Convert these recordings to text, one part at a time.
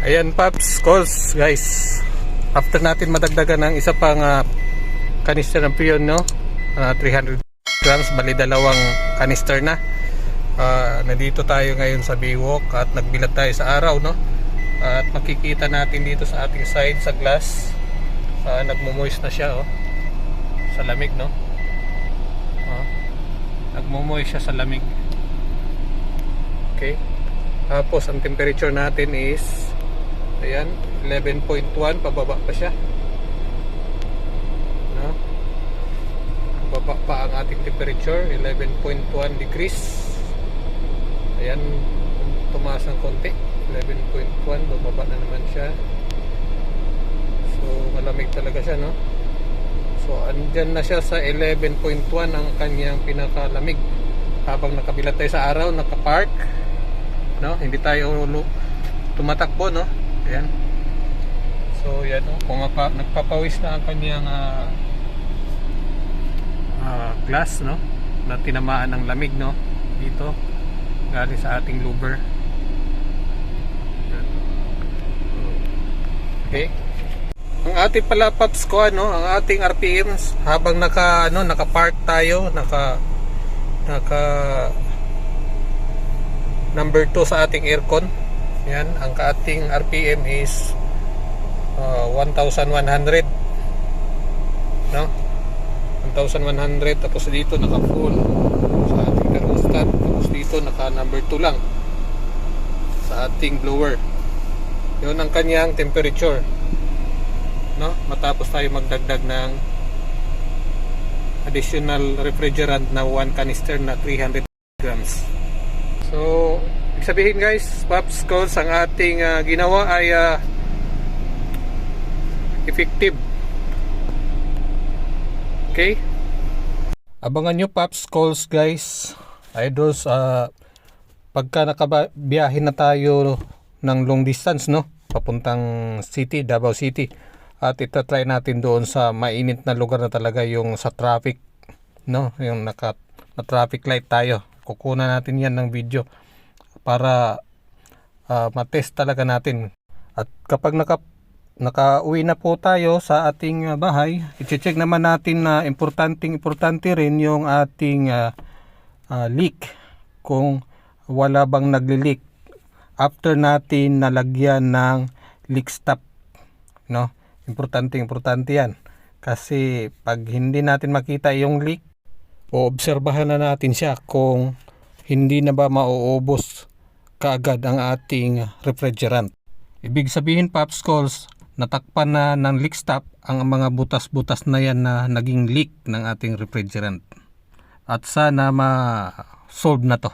Ayan Paps, calls guys. After natin madagdagan ng isa pang canister ng Prion, no? 300 grams, bali dalawang canister na. Nandito tayo ngayon sa Baywalk at nagbilat tayo sa araw, no? At makikita natin dito sa ating side sa glass, nagmo-moist na siya, oh. Sa lamig, no? Nagmo-moist siya sa lamig. Okay. Tapos ang temperature natin is ayan, 11.1, pababa pa siya, no? Pababa pa ang ating temperature, 11.1 degrees. Ayan, tumaas ng konti, 11.1, bababa na naman siya. So malamig talaga siya, no? So andyan na siya sa 11.1 ang kanyang pinakalamig. Habang nakabilat tayo sa araw, nakapark, no? Hindi tayo tumatakbo, no? Ayan. So yan, oh, kung nagpapawis na ang kanyang glass, no? Na tinamaan ng lamig, no? Dito galing sa ating louver. Okay. Ang ating pala Paps ko, ano, ang ating RPMs habang naka-park tayo, naka number 2 sa ating aircon. Yan, ang ating RPM is 1,100, no? 1,100. Tapos dito naka full sa ating thermostat. Tapos dito naka number 2 lang sa ating blower. Yun ang kanyang temperature, no? Matapos tayo magdagdag ng additional refrigerant na 1 canister na 300 grams. So ibig sabihin guys, Paps calls, ang ating ginawa ay effective. Okay, abangan nyo Paps calls guys, idols, pagka nakabiyahe na tayo ng long distance, no, papuntang city, Davao City, at itatry natin doon sa mainit na lugar na talaga, yung sa traffic, no, yung na traffic light tayo. Kukunan natin yan ng video para matest talaga natin. At kapag nakauwi na po tayo sa ating bahay, i-check naman natin na importante rin yung ating leak, kung wala bang nagli-leak after natin nalagyan ng leak stop, no? Importante yan, kasi pag hindi natin makita yung leak, o obserbahan na natin siya kung hindi na ba mauubos kaagad ang ating refrigerant. Ibig sabihin Paps calls, natakpan na ng leak stop ang mga butas-butas na yan na naging leak ng ating refrigerant. At sana ma-solve na to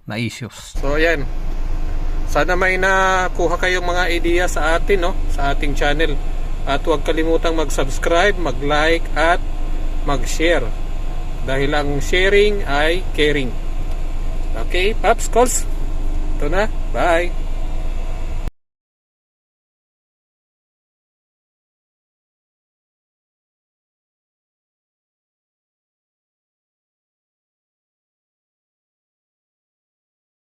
na issues. So ayan, sana may nakuha kayong mga idea sa atin, no, sa ating channel. At huwag kalimutang mag-subscribe, mag-like at mag-share. Dahil ang sharing ay caring. Okay, Paps calls. Ito na. Bye.